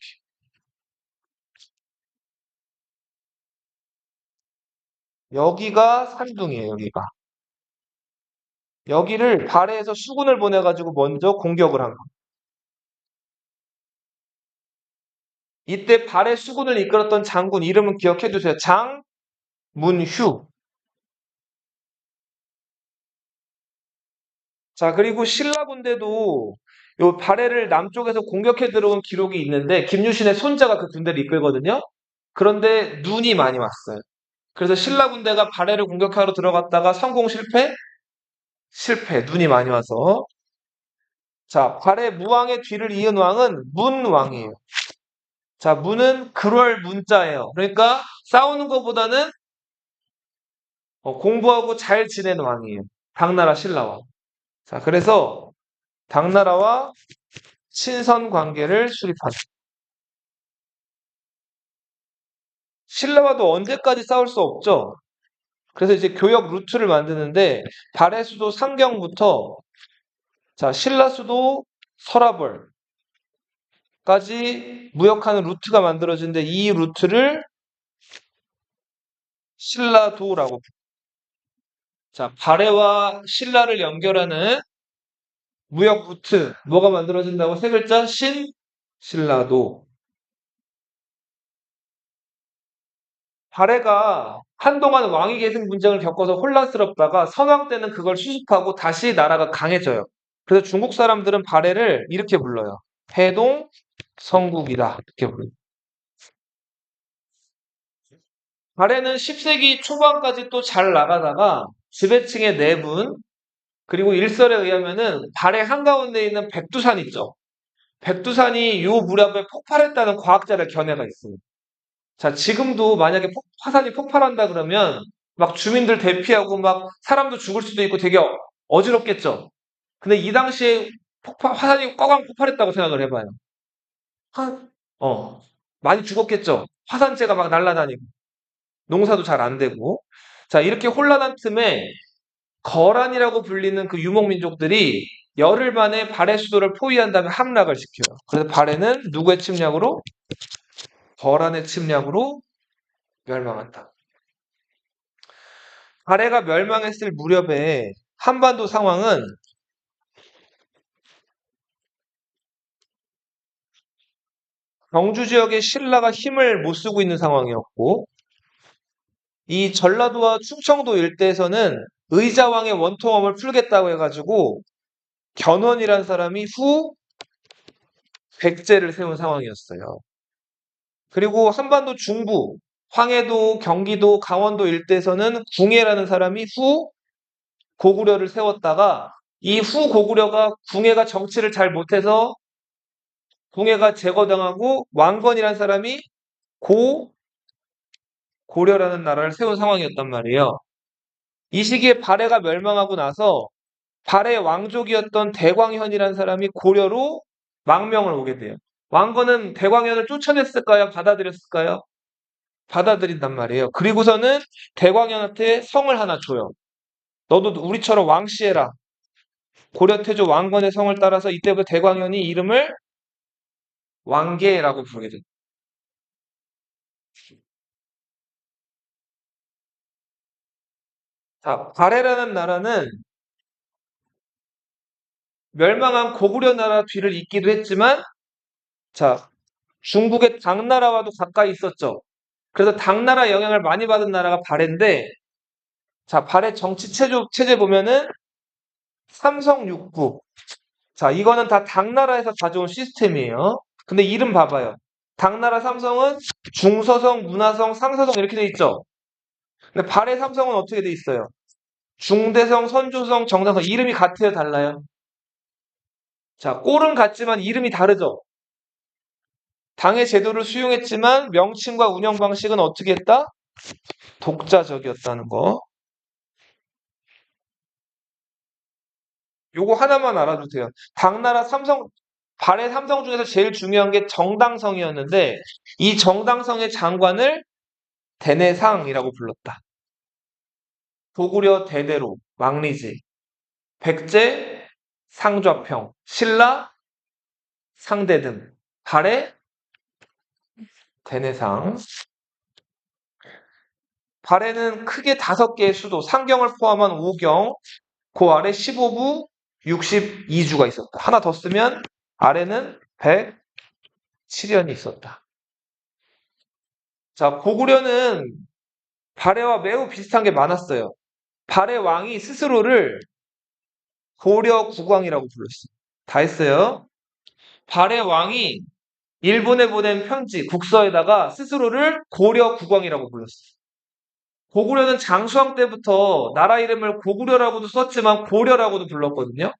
여기가 산둥이에요, 여기가. 여기를 발해에서 수군을 보내가지고 먼저 공격을 한 거예요. 이때 발해 수군을 이끌었던 장군 이름은 기억해 두세요. 장문휴. 자, 그리고 신라 군대도 요 발해를 남쪽에서 공격해 들어온 기록이 있는데 김유신의 손자가 그 군대를 이끌거든요. 그런데 눈이 많이 왔어요. 그래서 신라 군대가 발해를 공격하러 들어갔다가 성공 실패? 실패. 눈이 많이 와서. 자, 발해 무왕의 뒤를 이은 왕은 문왕이에요. 자, 문은 그럴 문자예요. 그러니까 싸우는 것보다는 공부하고 잘 지내는 왕이에요. 당나라 신라와. 자, 그래서 당나라와 친선 관계를 수립하죠. 신라와도 언제까지 싸울 수 없죠. 그래서 이제 교역 루트를 만드는데 발해 수도 상경부터 자, 신라 수도 서라벌까지 무역하는 루트가 만들어지는데 이 루트를 신라도라고. 자, 발해와 신라를 연결하는 무역 루트 뭐가 만들어진다고? 세 글자 신라도. 발해가 한동안 왕위 계승 분쟁을 겪어서 혼란스럽다가 선왕 때는 그걸 수습하고 다시 나라가 강해져요. 그래서 중국 사람들은 발해를 이렇게 불러요. 해동 성국이다. 이렇게 불러요. 발해는 10세기 초반까지 또 잘 나가다가 지배층의 내분 그리고 일설에 의하면은 발해 한가운데 있는 백두산 있죠. 백두산이 요 무렵에 폭발했다는 과학자의 견해가 있어요. 자, 지금도 만약에 화산이 폭발한다 그러면 막 주민들 대피하고 막 사람도 죽을 수도 있고 되게 어지럽겠죠. 근데 이 당시에 화산이 꽝꽝 폭발했다고 생각을 해봐요. 한, 어, 많이 죽었겠죠. 화산재가 막 날아다니고 농사도 잘 안 되고. 자, 이렇게 혼란한 틈에 거란이라고 불리는 그 유목민족들이 열흘 만에 발해 수도를 포위한 다음에 함락을 시켜요. 그래서 발해는 누구의 침략으로? 거란의 침략으로 멸망한다. 발해가 멸망했을 무렵에 한반도 상황은 경주 지역의 신라가 힘을 못 쓰고 있는 상황이었고 이 전라도와 충청도 일대에서는 의자왕의 원통함을 풀겠다고 해가지고 견훤이라는 사람이 후 백제를 세운 상황이었어요. 그리고 한반도 중부, 황해도, 경기도, 강원도 일대에서는 궁예라는 사람이 후 고구려를 세웠다가 이 후 고구려가 궁예가 정치를 잘 못해서 궁예가 제거당하고 왕건이라는 사람이 고려라는 나라를 세운 상황이었단 말이에요. 이 시기에 발해가 멸망하고 나서 발해 왕족이었던 대광현이라는 사람이 고려로 망명을 오게 돼요. 왕건은 대광현을 쫓아냈을까요? 받아들였을까요? 받아들인단 말이에요. 그리고서는 대광현한테 성을 하나 줘요. 너도 우리처럼 왕씨해라. 고려태조 왕건의 성을 따라서 이때부터 대광현이 이름을 왕계라고 부르게 됩니다. 자, 발해라는 나라는 멸망한 고구려 나라 뒤를 잇기도 했지만 자, 중국의 당나라와도 가까이 있었죠. 그래서 당나라 영향을 많이 받은 나라가 발해인데 자, 발해 정치 체제 보면은 삼성육국. 자, 이거는 다 당나라에서 가져온 시스템이에요. 근데 이름 봐봐요. 당나라 삼성은 중서성, 문화성, 상서성 이렇게 돼 있죠. 근데 발해 삼성은 어떻게 돼 있어요? 중대성, 선조성, 정상성 이름이 같아요, 달라요? 자, 꼴은 같지만 이름이 다르죠. 당의 제도를 수용했지만 명칭과 운영 방식은 어떻게 했다? 독자적이었다는 거. 요거 하나만 알아두세요. 당나라 발해 삼성 중에서 제일 중요한 게 정당성이었는데 이 정당성의 장관을 대내상이라고 불렀다. 고구려 대대로, 왕리지, 백제 상좌평, 신라 상대등, 발해 대내상. 발해는 크게 5개의 수도, 상경을 포함한 5경, 그 아래 15부 62주가 있었다. 하나 더 쓰면 아래는 107연이 있었다. 자, 고구려는 발해와 매우 비슷한 게 많았어요. 발해 왕이 스스로를 고려 국왕이라고 불렀어요. 다 했어요. 발해 왕이 일본에 보낸 편지, 국서에다가 스스로를 고려 국왕이라고 불렀어요. 고구려는 장수왕 때부터 나라 이름을 고구려라고도 썼지만 고려라고도 불렀거든요.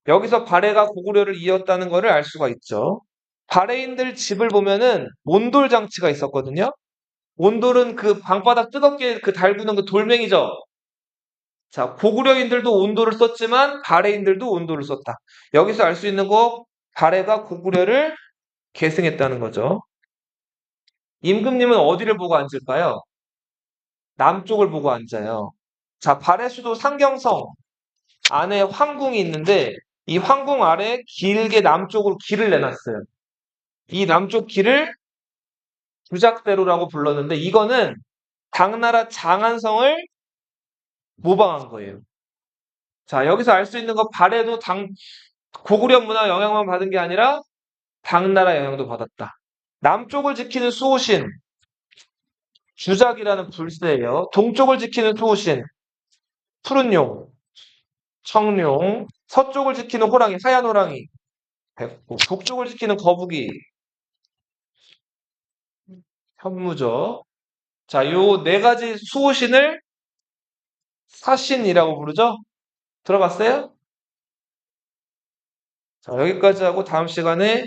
여기서 발해가 고구려를 이었다는 것을 알 수가 있죠. 발해인들 집을 보면은 몬돌 장치가 있었거든요. 몬돌은 그 방바닥 뜨겁게 그 달구는 그 돌멩이죠. 자, 고구려인들도 온도를 썼지만 발해인들도 온도를 썼다. 여기서 알 수 있는 거 발해가 고구려를 계승했다는 거죠. 임금님은 어디를 보고 앉을까요? 남쪽을 보고 앉아요. 자, 발해 수도 상경성 안에 황궁이 있는데 이 황궁 아래 길게 남쪽으로 길을 내놨어요. 이 남쪽 길을 주작대로라고 불렀는데 이거는 당나라 장안성을 모방한 거예요. 자, 여기서 알 수 있는 거 발해도 고구려 문화 영향만 받은 게 아니라 당나라 영향도 받았다. 남쪽을 지키는 수호신 주작이라는 불새예요. 동쪽을 지키는 수호신 푸른 용, 청룡, 서쪽을 지키는 호랑이, 하얀 호랑이, 백호, 북쪽을 지키는 거북이, 현무죠. 자, 요 4가지 수호신을 사신이라고 부르죠? 들어봤어요? 자, 여기까지 하고 다음 시간에